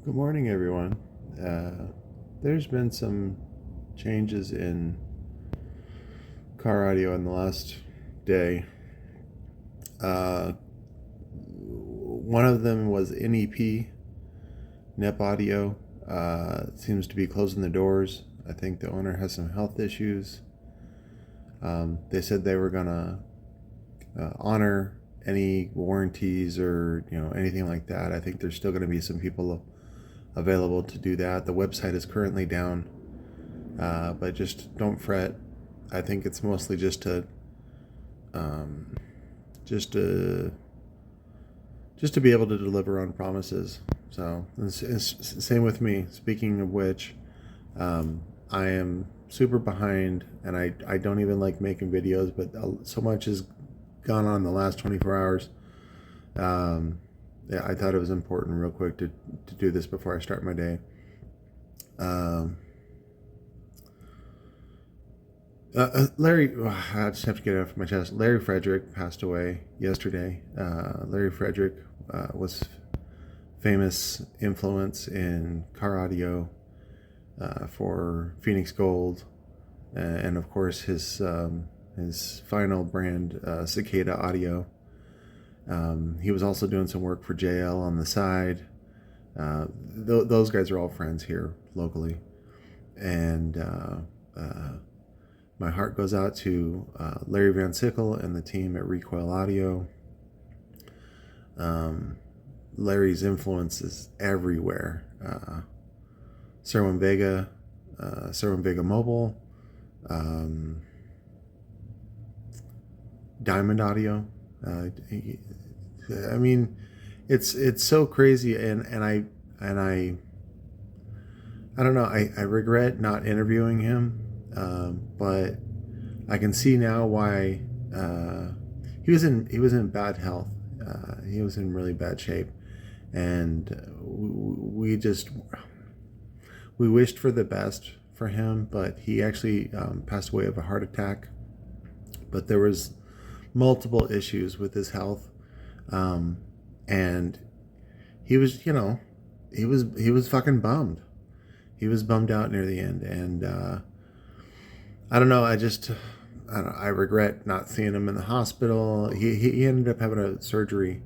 Good morning, everyone. There's been some changes in car audio in the last day. One of them was NEP, NEP Audio. Seems to be closing the doors. I think the owner has some health issues. They said they were going to honor any warranties or anything like that. I think there's still going to be some people available to do that. The website is currently down, but just don't fret. I think it's mostly just to be able to deliver on promises. So it's same with me. Speaking of which, I am super behind, and I don't even like making videos, but so much has gone on the last 24 hours. Yeah, I thought it was important real quick to do this before I start my day. Larry, I just have to get it off my chest. Larry Frederick passed away yesterday. Larry Frederick was famous influence in car audio for Phoenix Gold, and of course his final brand, Cicada Audio. He was also doing some work for JL on the side. Those guys are all friends here locally. And my heart goes out to Larry Van Sickle and the team at Recoil Audio. Larry's influence is everywhere. Serwin Vega Mobile, Diamond Audio. I mean, it's so crazy, and I don't know. I regret not interviewing him, but I can see now why he was in bad health. He was in really bad shape, and we wished for the best for him. But he actually passed away of a heart attack. But there was multiple issues with his health, and he was fucking bummed. He was bummed out near the end, and I don't know. I regret not seeing him in the hospital. He ended up having a surgery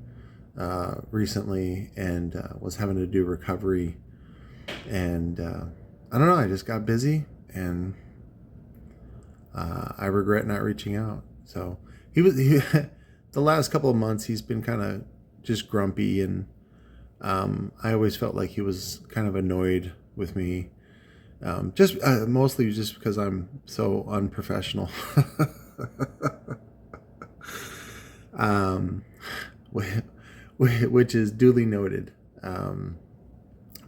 recently, and was having to do recovery, and I don't know. I just got busy, and I regret not reaching out. So he the last couple of months he's been kind of just grumpy, and I always felt like he was kind of annoyed with me, mostly just because I'm so unprofessional. Which is duly noted.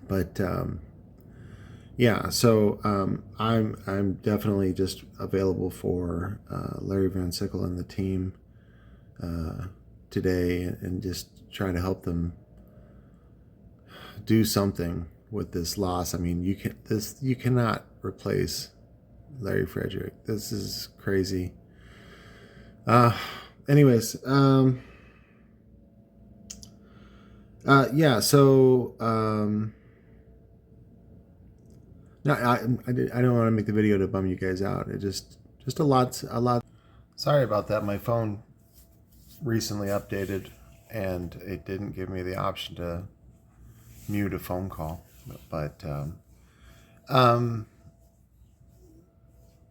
But yeah, so I'm definitely just available for Larry Van Sickle and the team today, and just trying to help them do something with this loss. I mean, you cannot replace Larry Frederick. This is crazy. Anyways, yeah. So no, I don't want to make the video to bum you guys out. It just a lot. Sorry about that. My phone recently updated, and it didn't give me the option to mute a phone call. But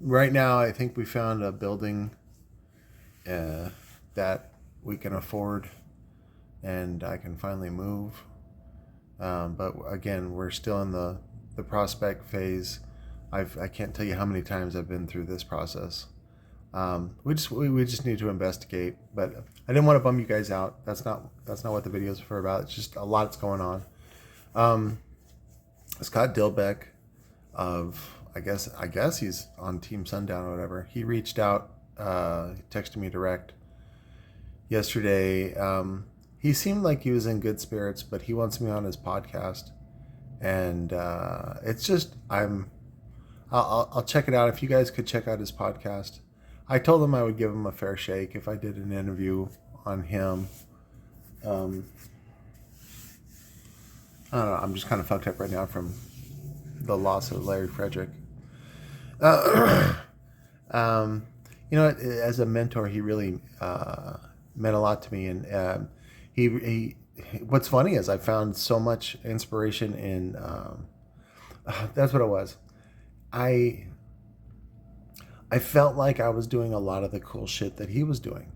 right now, I think we found a building that we can afford, and I can finally move. But again, we're still in the prospect phase. I can't tell you how many times I've been through this process. We just need to investigate, but I didn't want to bum you guys out. That's not what the videos are about. It's just a lot's going on. Scott Dilbeck I guess he's on Team Sundown or whatever. He reached out, texted me direct yesterday. He seemed like he was in good spirits, but he wants me on his podcast, and it's just I'll check it out. If you guys could check out his podcast, I told him I would give him a fair shake if I did an interview on him. I don't know, I'm just kind of fucked up right now from the loss of Larry Frederick. You know, as a mentor, he really meant a lot to me, and he. What's funny is I found so much inspiration in. That's what it was. I felt like I was doing a lot of the cool shit that he was doing,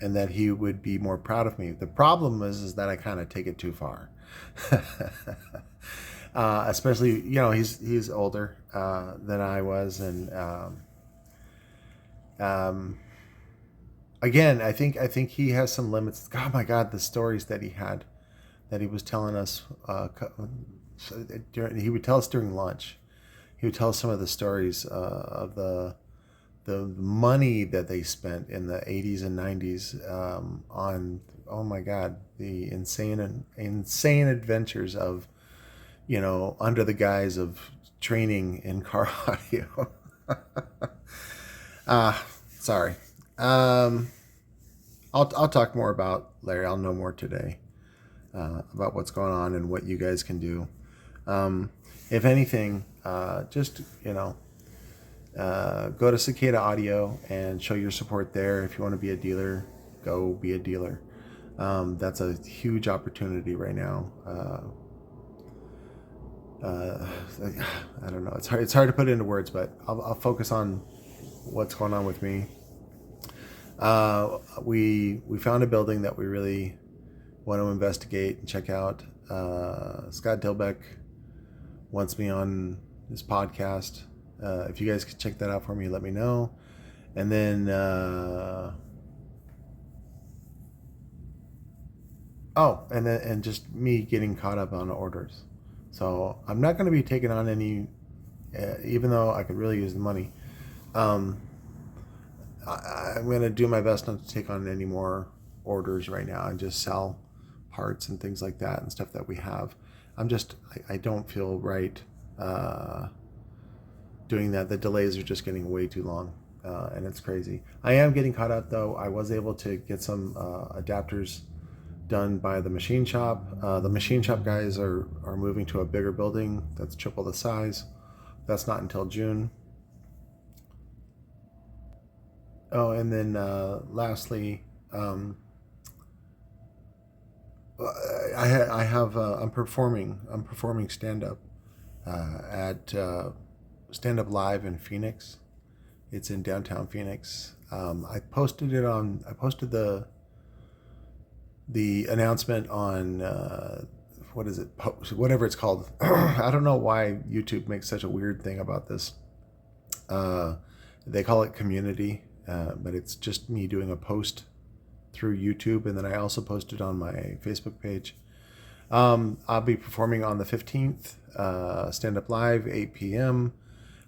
and that he would be more proud of me. The problem is that I kind of take it too far. Especially, you know, he's older than I was, and again, I think he has some limits. Oh my God, the stories that he had, that he was telling us. He would tell us during lunch. He would tell us some of the stories of the money that they spent in the 80s and 90s on, oh my God, the insane adventures of, you know, under the guise of training in car audio. Sorry. I'll talk more about Larry. I'll know more today about what's going on and what you guys can do. If anything, just, you know, go to Cicada Audio and show your support there. If you want to be a dealer, go be a dealer. That's a huge opportunity right now. I don't know. It's hard to put into words, but I'll focus on what's going on with me. We found a building that we really want to investigate and check out. Scott Dilbeck wants me on his podcast. If you guys could check that out for me, let me know. And then and just me getting caught up on orders. So I'm not going to be taking on any, even though I could really use the money. I'm going to do my best not to take on any more orders right now and just sell parts and things like that and stuff that we have. I don't feel right doing that. The delays are just getting way too long, and it's crazy. I am getting caught up though. I was able to get some adapters done by the machine shop. The machine shop guys are moving to a bigger building that's triple the size. That's not until June. Oh, and then lastly, I'm performing stand up at Stand Up Live in Phoenix. It's in downtown Phoenix. I posted the announcement on whatever it's called. I don't know why YouTube makes such a weird thing about this. They call it community, but it's just me doing a post through YouTube, and then I also posted on my Facebook page. I'll be performing on the 15th, Stand Up Live, 8 p.m.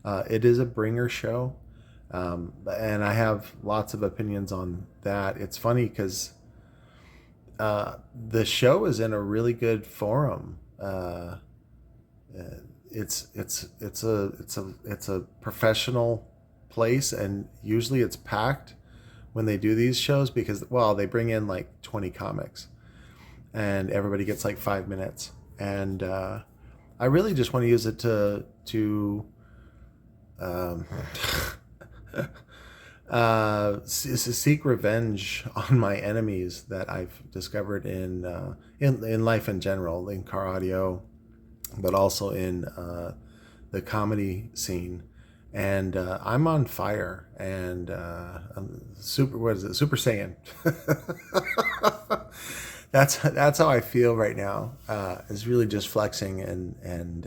It is a bringer show, and I have lots of opinions on that. It's funny because the show is in a really good forum. It's a professional place, and usually it's packed when they do these shows because, well, they bring in like 20 comics and everybody gets like 5 minutes, and I really just want to use it to seek revenge on my enemies that I've discovered in life in general, in car audio, but also in the comedy scene. And I'm on fire, and I'm Super Saiyan. That's how I feel right now. Is really just flexing and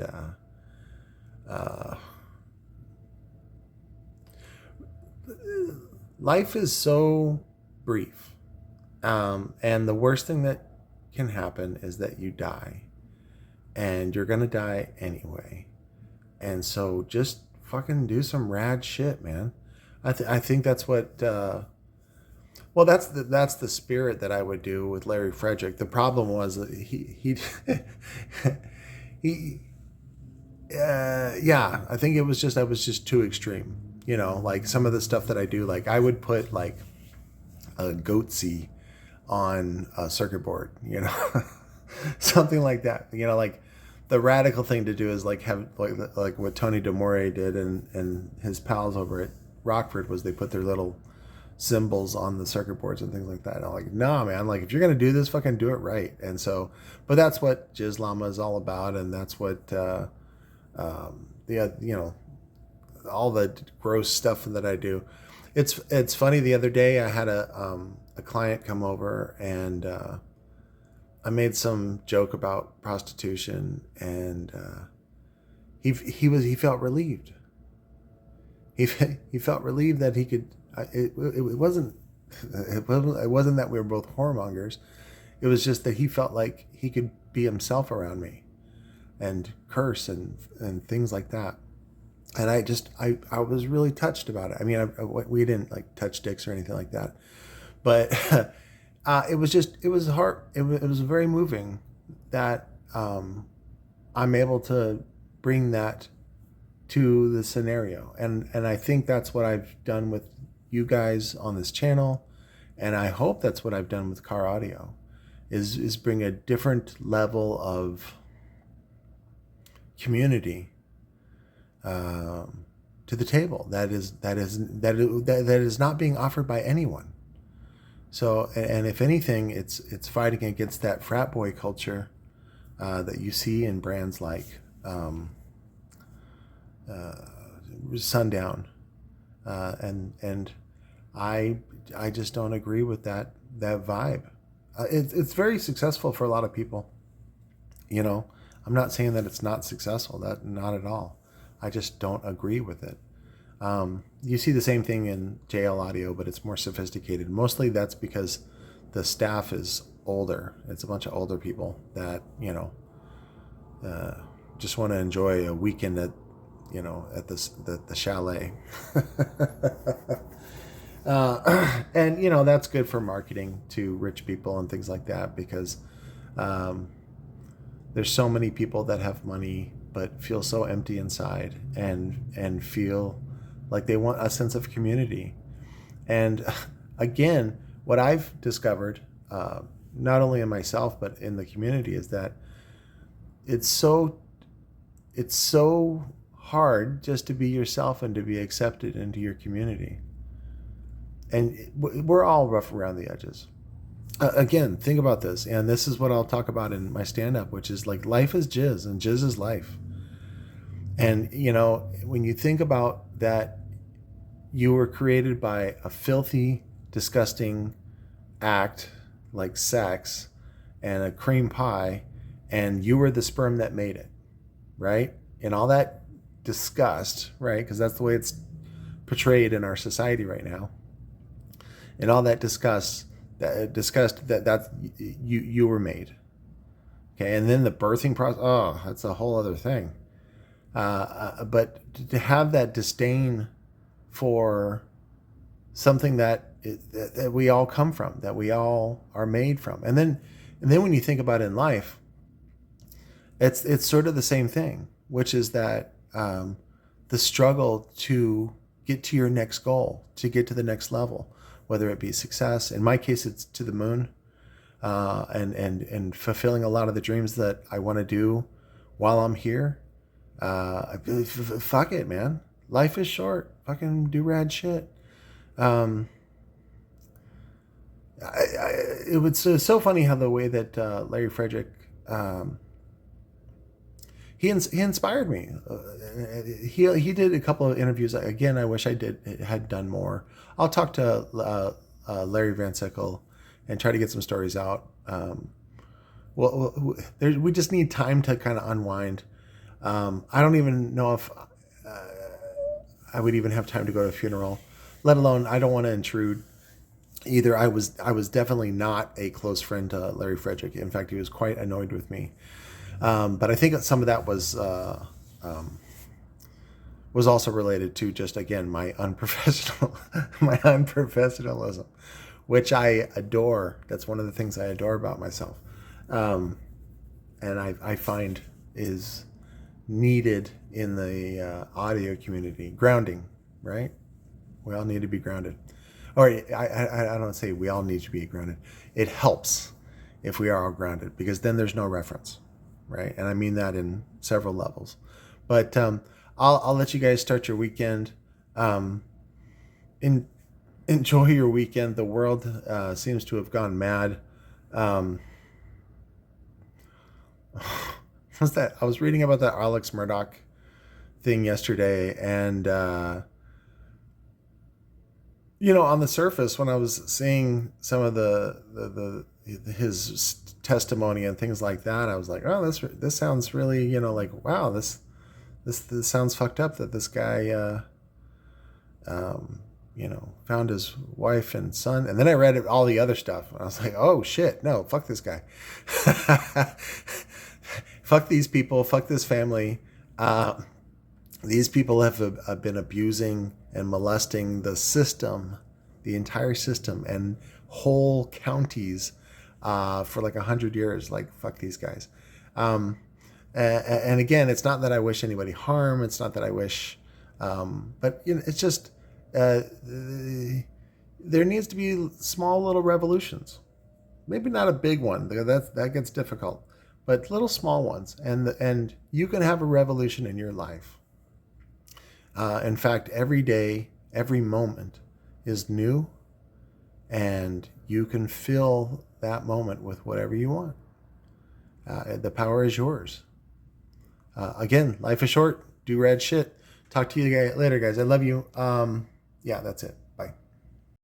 life is so brief, and the worst thing that can happen is that you die, and you're gonna die anyway. And so just fucking do some rad shit, man. I think that's what. Well, that's the spirit that I would do with Larry Frederick. The problem was that he yeah. I think I was just too extreme. You know, like some of the stuff that I do, like I would put like a goatsy on a circuit board, you know, something like that. You know, like the radical thing to do is like have like what Tony DeMore did and his pals over at Rockford was they put their little symbols on the circuit boards and things like that. And I'm like, nah, man, like if you're gonna do this, fucking do it right. And so, but that's what Jizz Llama is all about, and that's what all the gross stuff that I do. It's funny. The other day I had a client come over and I made some joke about prostitution, and he felt relieved. He felt relieved that he could. It wasn't that we were both whoremongers. It was just that he felt like he could be himself around me, and curse and things like that. And I was really touched about it. I mean, we didn't like touch dicks or anything like that, but it was hard. It was very moving that I'm able to bring that to the scenario, and I think that's what I've done with you guys on this channel, and I hope that's what I've done with Car Audio, is bring a different level of community to the table that is not being offered by anyone. So, and if anything, it's fighting against that frat boy culture that you see in brands like Sundown, and I just don't agree with that vibe. It's very successful for a lot of people. You know, I'm not saying that it's not successful. That not at all. I just don't agree with it. You see the same thing in JL Audio, but it's more sophisticated. Mostly that's because the staff is older. It's a bunch of older people that, just want to enjoy a weekend at the chalet. And, that's good for marketing to rich people and things like that, because there's so many people that have money but feel so empty inside and feel like they want a sense of community. And again, what I've discovered, not only in myself but in the community, is that it's so hard just to be yourself and to be accepted into your community. And we're all rough around the edges. Again, think about this, and this is what I'll talk about in my stand-up, which is like life is jizz and jizz is life. And when you think about that, you were created by a filthy, disgusting act like sex and a cream pie, and you were the sperm that made it, right? And all that disgust, right? Because that's the way it's portrayed in our society right now. And all that disgust that you were made. Okay, and then the birthing process, that's a whole other thing. But to have that disdain for something that we all come from, that we all are made from, and then when you think about it in life, it's sort of the same thing, which is that the struggle to get to your next goal, to get to the next level, whether it be success. In my case, it's to the moon, and fulfilling a lot of the dreams that I want to do while I'm here. Fuck it, man. Life is short. Fucking do rad shit. It was so funny how the way that Larry Frederick, he inspired me. He did a couple of interviews. Again, I wish I had done more. I'll talk to Larry Van Sickle and try to get some stories out. We just need time to kind of unwind. I don't even know if I would even have time to go to a funeral, let alone I don't want to intrude either. I was definitely not a close friend to Larry Frederick. In fact, he was quite annoyed with me. But I think some of that was also related to just, again, my unprofessionalism, which I adore. That's one of the things I adore about myself. And I find is needed in the audio community. Grounding, right? We all need to be grounded. Or I don't say we all need to be grounded. It helps if we are all grounded, because then there's no reference, right? And I mean that in several levels. But I'll let you guys start your weekend. Enjoy your weekend. The world seems to have gone mad. What's that? I was reading about that Alex Murdoch thing yesterday, and on the surface, when I was seeing some of his testimony and things like that, I was like, oh, this sounds really, like, wow, this sounds fucked up that this guy found his wife and son. And then I read all the other stuff, and I was like, oh shit, no, fuck this guy. Fuck these people, fuck this family. These people have been abusing and molesting the system, the entire system, and whole counties for like 100 years. Like, fuck these guys. And again, it's not that I wish anybody harm. It's not that I wish, but it's just there needs to be small little revolutions. Maybe not a big one. That gets difficult, but little small ones, and you can have a revolution in your life. In fact, every day, every moment is new, and you can fill that moment with whatever you want. The power is yours. Again, life is short. Do rad shit. Talk to you later, guys. I love you. Yeah, that's it.